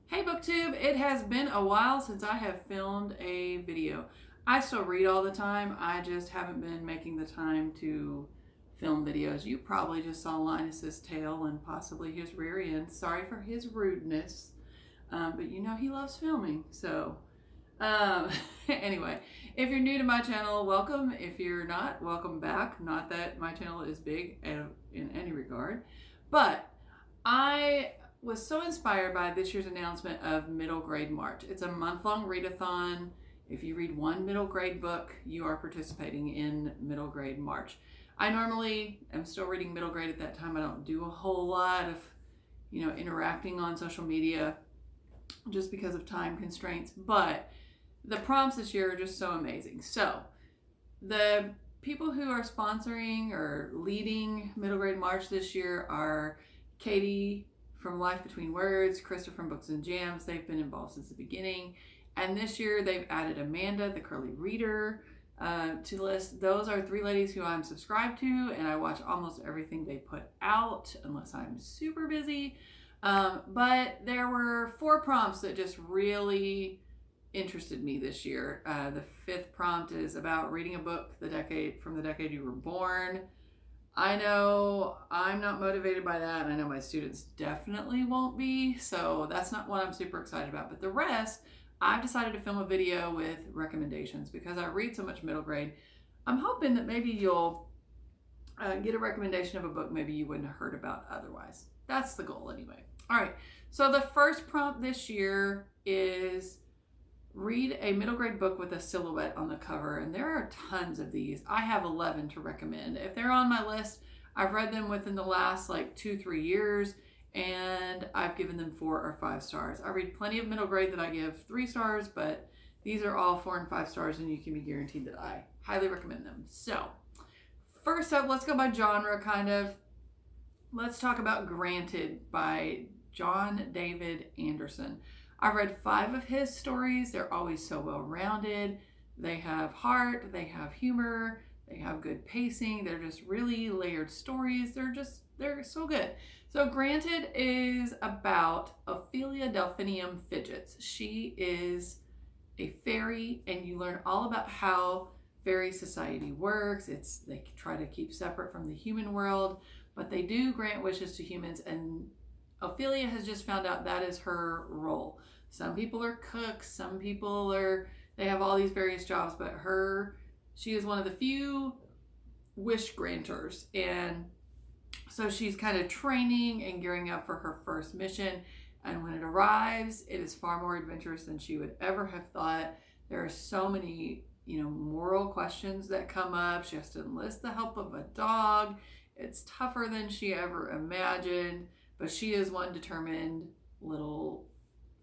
Hey BookTube, it has been a while since I have filmed a video. I still read all the time, I just haven't been making the time to film videos. You probably just saw Linus's tail and possibly his rear end. Sorry for his rudeness, but you know he loves filming, so anyway, if you're new to my channel, welcome. If you're not, welcome back. Not that my channel is big in any regard, but I was so inspired by this year's announcement of Middle Grade March. It's a month-long readathon. If you read one middle grade book, you are participating in Middle Grade March. I normally am still reading middle grade at that time. I don't do a whole lot of, interacting on social media just because of time constraints, but the prompts this year are just so amazing. So the people who are sponsoring or leading Middle Grade March this year are Katie from Life Between Words, Krista from Books and Jams. They've been involved since the beginning. And this year they've added Amanda, the Curly Reader, to the list. Those are three ladies who I'm subscribed to, and I watch almost everything they put out unless I'm super busy. But there were 4 prompts that just really interested me this year. The 5th prompt is about reading a book from the decade you were born. I know I'm not motivated by that, and I know my students definitely won't be, so that's not what I'm super excited about. But the rest, I've decided to film a video with recommendations because I read so much middle grade. I'm hoping that maybe you'll get a recommendation of a book maybe you wouldn't have heard about otherwise. That's the goal anyway. All right, so the first prompt this year is read a middle grade book with a silhouette on the cover, and there are tons of these. I have 11 to recommend. If they're on my list, I've read them within the last 2-3 years, and I've given them 4 or 5 stars. I read plenty of middle grade that I give 3 stars, but these are all 4 and 5 stars, and you can be guaranteed that I highly recommend them. So first up, let's go by genre kind of. Let's talk about Granted by John David Anderson. I've read 5 of his stories. They're always so well-rounded. They have heart, they have humor, they have good pacing. They're just really layered stories. They're so good. So Granted is about Ophelia Delphinium Fidgets. She is a fairy, and you learn all about how fairy society works. They try to keep separate from the human world, but they do grant wishes to humans, and Ophelia has just found out that is her role. Some people are cooks, some people they have all these various jobs, but she is one of the few wish granters. And so she's kind of training and gearing up for her first mission. And when it arrives, it is far more adventurous than she would ever have thought. There are so many, moral questions that come up. She has to enlist the help of a dog. It's tougher than she ever imagined. But she is one determined little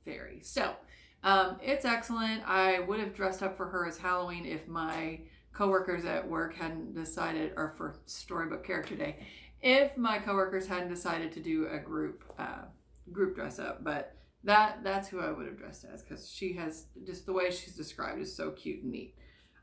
fairy. So it's excellent. I would have dressed up for her as Halloween if my coworkers at work hadn't decided, or for Storybook Character Day, if my coworkers hadn't decided to do a group dress up. But that's who I would have dressed as, because she has just the way she's described is so cute and neat.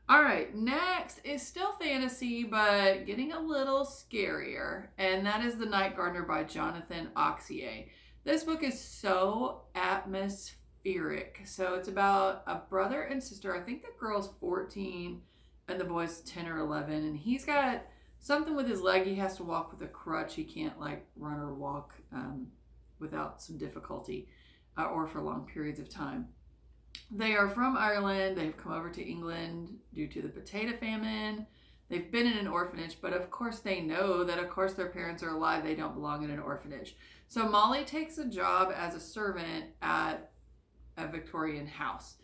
All right, next is still fantasy, but getting a little scarier, and that is The Night Gardener by Jonathan Auxier. This book is so atmospheric. So it's about a brother and sister. I think the girl's 14 and the boy's 10 or 11, and he's got something with his leg. He has to walk with a crutch. He can't run or walk without some difficulty or for long periods of time. They are from Ireland. They've come over to England due to the potato famine. They've been in an orphanage, but of course they know that their parents are alive. They don't belong in an orphanage. So Molly takes a job as a servant at a Victorian house.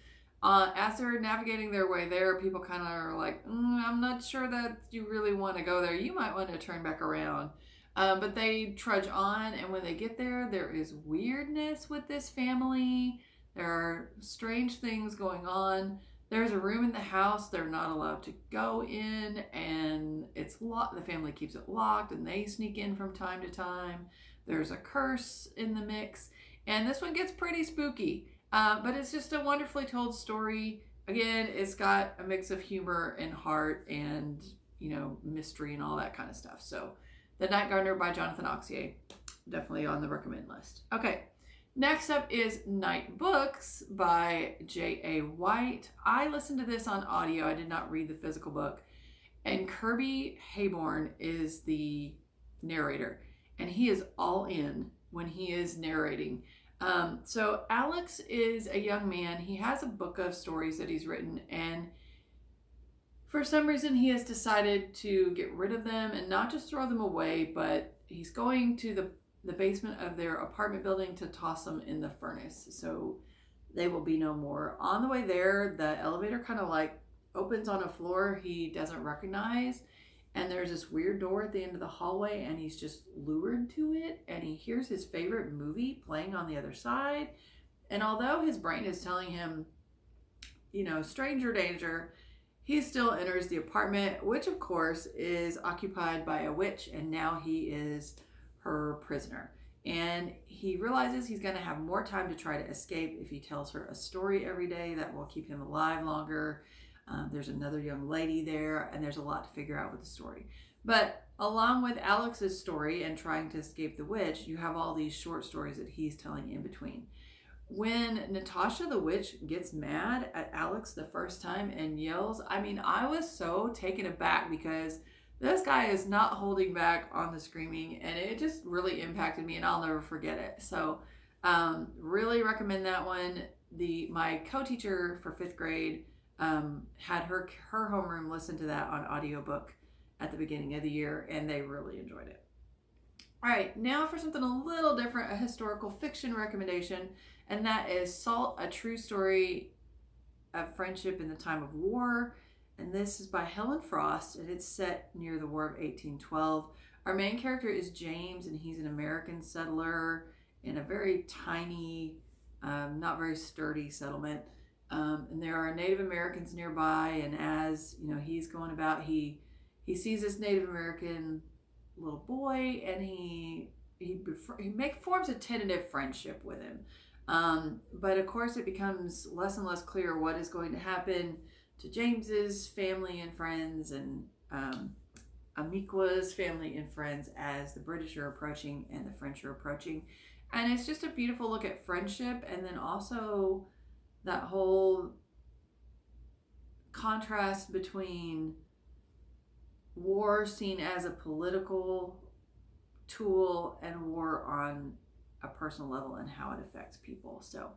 As they're navigating their way there, people kind of are like, I'm not sure that you really want to go there. You might want to turn back around. But they trudge on, and when they get there, there is weirdness with this family. There are strange things going on. There's a room in the house they're not allowed to go in, and it's locked. The family keeps it locked, and they sneak in from time to time. There's a curse in the mix, and this one gets pretty spooky. But it's just a wonderfully told story. Again, it's got a mix of humor and heart and, mystery and all that kind of stuff. So The Night Gardener by Jonathan Auxier, definitely on the recommend list. Okay. Next up is Night Books by J.A. White. I listened to this on audio. I did not read the physical book. And Kirby Hayborn is the narrator. And he is all in when he is narrating. So Alex is a young man. He has a book of stories that he's written. And for some reason, he has decided to get rid of them and not just throw them away, but he's going to the basement of their apartment building to toss them in the furnace. So they will be no more. On the way there, the elevator kind of like opens on a floor he doesn't recognize. And there's this weird door at the end of the hallway, and he's just lured to it. And he hears his favorite movie playing on the other side. And although his brain is telling him, you know, stranger danger, he still enters the apartment, which of course is occupied by a witch. And now he is her prisoner. And he realizes he's going to have more time to try to escape if he tells her a story every day that will keep him alive longer. There's another young lady there, and there's a lot to figure out with the story. But along with Alex's story and trying to escape the witch, you have all these short stories that he's telling in between. When Natasha the witch gets mad at Alex the first time and yells, I mean, I was so taken aback because this guy is not holding back on the screaming, and it just really impacted me, and I'll never forget it. So really recommend that one. My co-teacher for 5th grade had her homeroom listen to that on audiobook at the beginning of the year, and they really enjoyed it. All right, now for something a little different, a historical fiction recommendation, and that is Salt, a True Story of Friendship in the Time of War. And this is by Helen Frost, and it's set near the War of 1812. Our main character is James, and he's an American settler in a very tiny, not very sturdy settlement. And there are Native Americans nearby, and as you know, he's going about, he sees this Native American little boy, and he forms a tentative friendship with him. But of course, it becomes less and less clear what is going to happen to James's family and friends, and Amikwa's family and friends as the British are approaching and the French are approaching. And it's just a beautiful look at friendship, and then also that whole contrast between war seen as a political tool and war on a personal level and how it affects people. So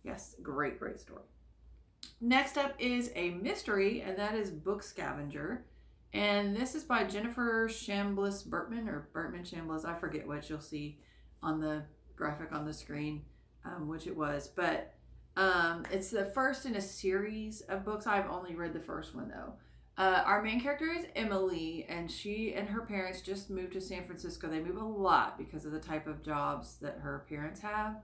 yes, great story. Next up is a mystery, and that is Book Scavenger. And this is by Jennifer Chambliss Burtman, or Burtman Chambliss. I forget which. You'll see on the graphic on the screen which it was. But it's the first in a series of books. I've only read the first one, though. Our main character is Emily, and she and her parents just moved to San Francisco. They move a lot because of the type of jobs that her parents have.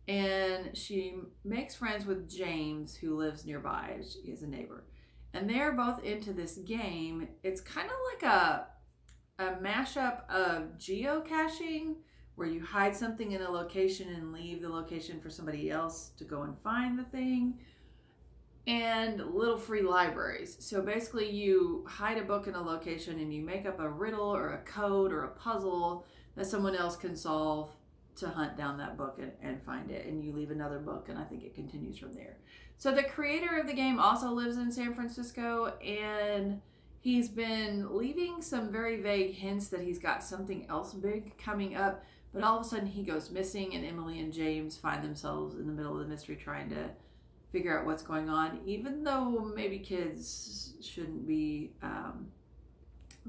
And she makes friends with James, who lives nearby. He is a neighbor. And they're both into this game. It's kind of like a mashup of geocaching, where you hide something in a location and leave the location for somebody else to go and find the thing, and little free libraries. So basically you hide a book in a location and you make up a riddle or a code or a puzzle that someone else can solve to hunt down that book and find it, and you leave another book, and I think it continues from there. So the creator of the game also lives in San Francisco, and he's been leaving some very vague hints that he's got something else big coming up, but all of a sudden he goes missing, and Emily and James find themselves in the middle of the mystery trying to figure out what's going on, even though maybe kids shouldn't be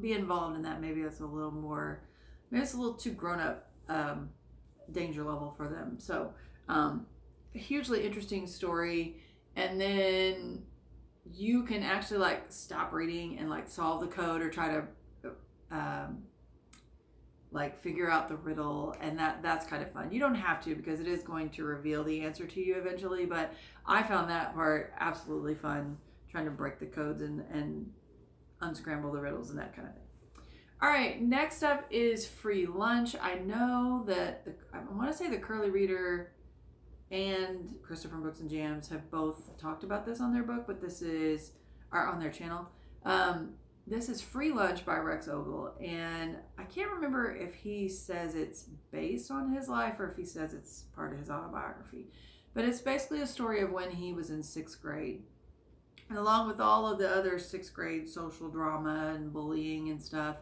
involved in that. Maybe it's a little too grown up danger level for them. So a hugely interesting story. And then you can actually like stop reading and like solve the code or try to like figure out the riddle, and that's kind of fun. You don't have to, because it is going to reveal the answer to you eventually, but I found that part absolutely fun, trying to break the codes and unscramble the riddles and that kind of thing. All right, next up is Free Lunch. I know that I want to say the Curly Reader and Christopher Books and Jams have both talked about this on their book, but this is on their channel. This is Free Lunch by Rex Ogle, and I can't remember if he says it's based on his life or if he says it's part of his autobiography. But it's basically a story of when he was in sixth grade. And along with all of the other sixth grade social drama and bullying and stuff,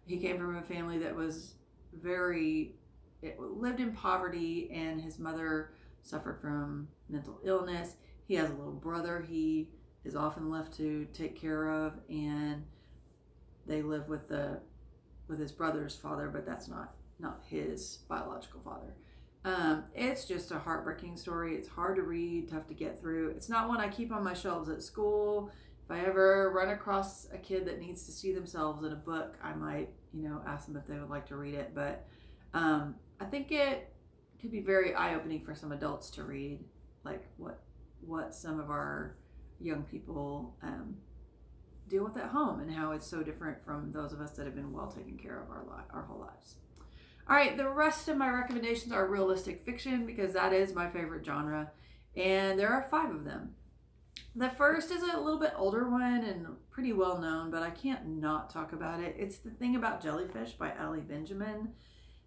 he came from a family that was lived in poverty, and his mother suffered from mental illness. He has a little brother he is often left to take care of, and they live with his brother's father, but that's not his biological father. It's just a heartbreaking story. It's hard to read, tough to get through. It's not one I keep on my shelves at school. If I ever run across a kid that needs to see themselves in a book, I might, ask them if they would like to read it. But I think it could be very eye-opening for some adults to read, like what some of our young people deal with at home, and how it's so different from those of us that have been well taken care of our whole lives. All right, the rest of my recommendations are realistic fiction because that is my favorite genre, and there are 5 of them. The first is a little bit older one and pretty well known, but I can't not talk about it. It's The Thing About Jellyfish by Allie Benjamin.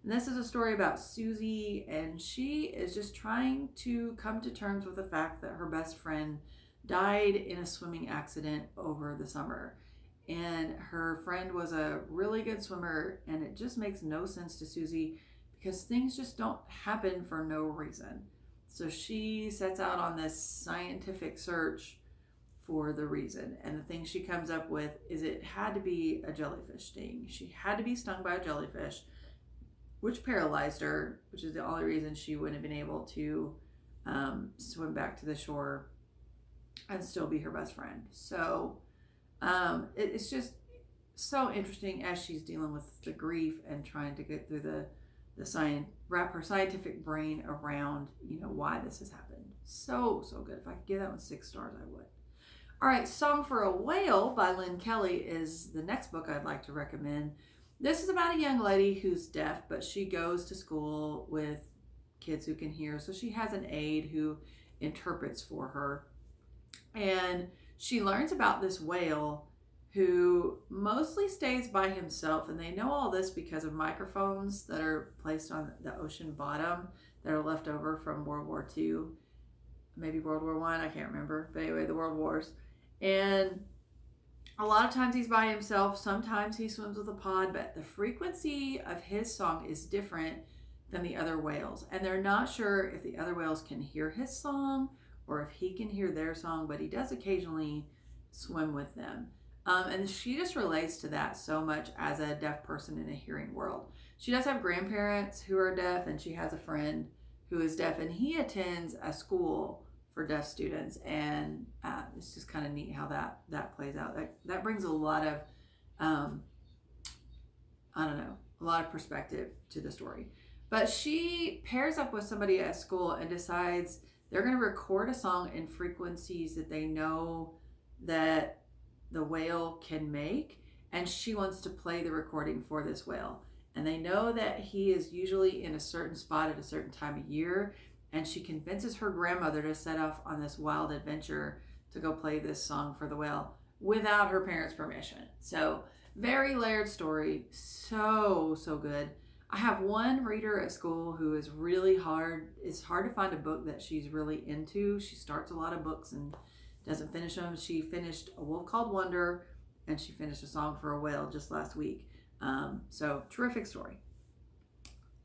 And this is a story about Susie, and she is just trying to come to terms with the fact that her best friend died in a swimming accident over the summer. And her friend was a really good swimmer, and it just makes no sense to Susie because things just don't happen for no reason. So she sets out on this scientific search for the reason. And the thing she comes up with is it had to be a jellyfish sting. She had to be stung by a jellyfish, which paralyzed her, which is the only reason she wouldn't have been able to swim back to the shore and still be her best friend. So it's just so interesting as she's dealing with the grief and trying to get through the science, wrap her scientific brain around, why this has happened. So good. If I could give that one 6 stars, I would. All right, Song for a Whale by Lynn Kelly is the next book I'd like to recommend. This is about a young lady who's deaf, but she goes to school with kids who can hear. So she has an aide who interprets for her. And she learns about this whale who mostly stays by himself. And they know all this because of microphones that are placed on the ocean bottom that are left over from World War II, maybe World War I can't remember. But anyway, the World Wars. And a lot of times he's by himself. Sometimes he swims with a pod, but the frequency of his song is different than the other whales. And they're not sure if the other whales can hear his song or if he can hear their song, but he does occasionally swim with them. And she just relates to that so much as a deaf person in a hearing world. She does have grandparents who are deaf, and she has a friend who is deaf, and he attends a school for deaf students, and it's just kind of neat how that plays out. That brings a lot of a lot of perspective to the story. But she pairs up with somebody at school and decides they're going to record a song in frequencies that they know that the whale can make, and she wants to play the recording for this whale. And they know that he is usually in a certain spot at a certain time of year, and she convinces her grandmother to set off on this wild adventure to go play this song for the whale without her parents' permission. So very layered story, so good. I have one reader at school who is really hard. It's hard to find a book that she's really into. She starts a lot of books and doesn't finish them. She finished A Wolf Called Wonder, and she finished A Song for a Whale just last week. So terrific story.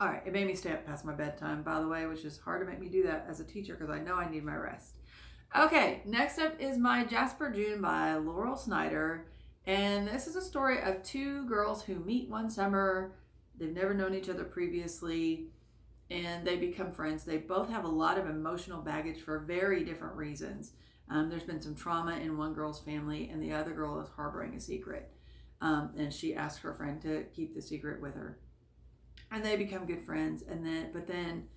All right, it made me stay up past my bedtime, by the way, which is hard to make me do that as a teacher because I know I need my rest. Okay, next up is My Jasper June by Laurel Snyder. And this is a story of 2 girls who meet one summer. They've never known each other previously, and they become friends. They both have a lot of emotional baggage for very different reasons. There's been some trauma in one girl's family, and the other girl is harboring a secret. And she asks her friend to keep the secret with her. And they become good friends. But then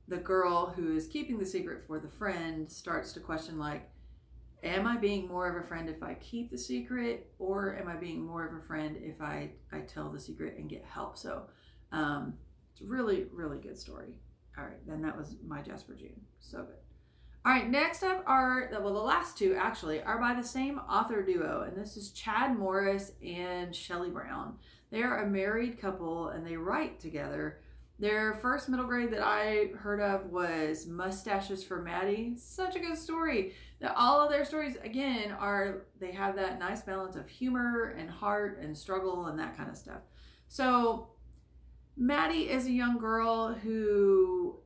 the girl who is keeping the secret for the friend starts to question, like, am I being more of a friend if I keep the secret, or am I being more of a friend if I tell the secret and get help? So it's a really, really good story. All right, then that was My Jasper June. So good. All right, next up are, well, the last two actually are by the same author duo, and this is Chad Morris and Shelley Brown. They are a married couple and they write together. Their first middle grade that I heard of was Mustaches for Maddie. Such a good story. All of their stories, again, they have that nice balance of humor and heart and struggle and that kind of stuff. So, Maddie is a young girl who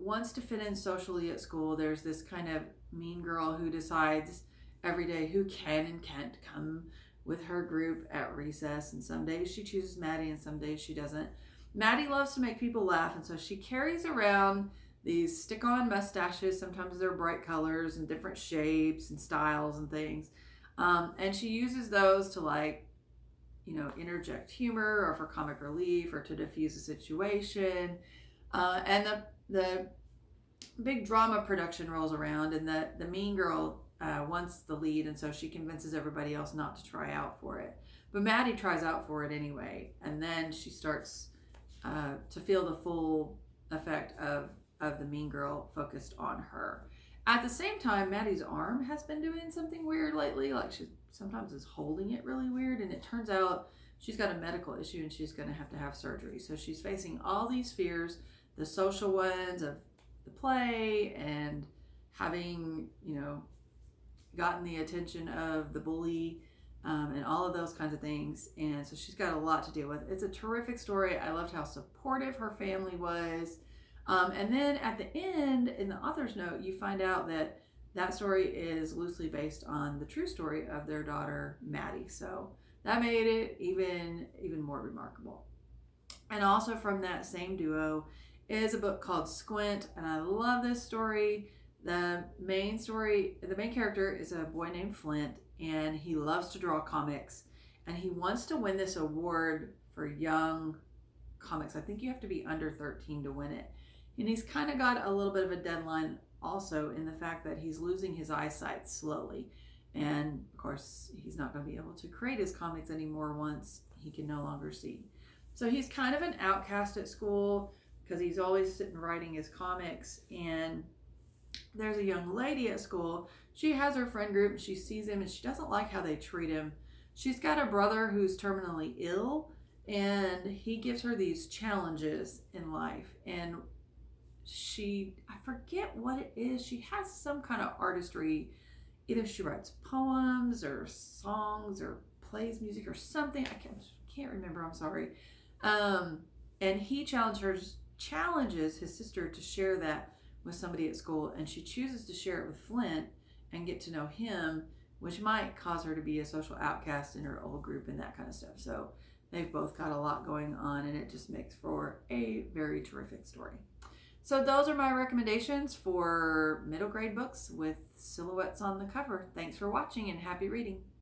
wants to fit in socially at school. There's this kind of mean girl who decides every day who can and can't come with her group at recess. And some days she chooses Maddie and some days she doesn't. Maddie loves to make people laugh, and so she carries around these stick-on mustaches. Sometimes they're bright colors and different shapes and styles and things. And she uses those to interject humor or for comic relief or to diffuse a situation. And the big drama production rolls around, and the mean girl wants the lead, and so she convinces everybody else not to try out for it. But Maddie tries out for it anyway, and then she starts to feel the full effect of the mean girl focused on her. At the same time, Maddie's arm has been doing something weird lately. Like she sometimes is holding it really weird, and it turns out she's got a medical issue and she's going to have surgery. So she's facing all these fears, the social ones of the play and having, gotten the attention of the bully, and all of those kinds of things. And so she's got a lot to deal with. It's a terrific story. I loved how supportive her family was. And then at the end, in the author's note, you find out that story is loosely based on the true story of their daughter, Maddie. So that made it even more remarkable. And also from that same duo is a book called Squint, and I love this story. The main character is a boy named Flint, and he loves to draw comics, and he wants to win this award for young comics. I think you have to be under 13 to win it. And he's kind of got a little bit of a deadline also in the fact that he's losing his eyesight slowly. And of course, he's not going to be able to create his comics anymore once he can no longer see. So he's kind of an outcast at school because he's always sitting writing his comics. And there's a young lady at school. She has her friend group and she sees him and she doesn't like how they treat him. She's got a brother who's terminally ill, and he gives her these challenges in life. And I forget what it is. She has some kind of artistry. Either she writes poems or songs or plays music or something. I can't remember. I'm sorry. And he challenges his sister to share that with somebody at school, and she chooses to share it with Flint and get to know him, which might cause her to be a social outcast in her old group and that kind of stuff. So they've both got a lot going on, and it just makes for a very terrific story. So those are my recommendations for middle grade books with silhouettes on the cover. Thanks for watching and happy reading.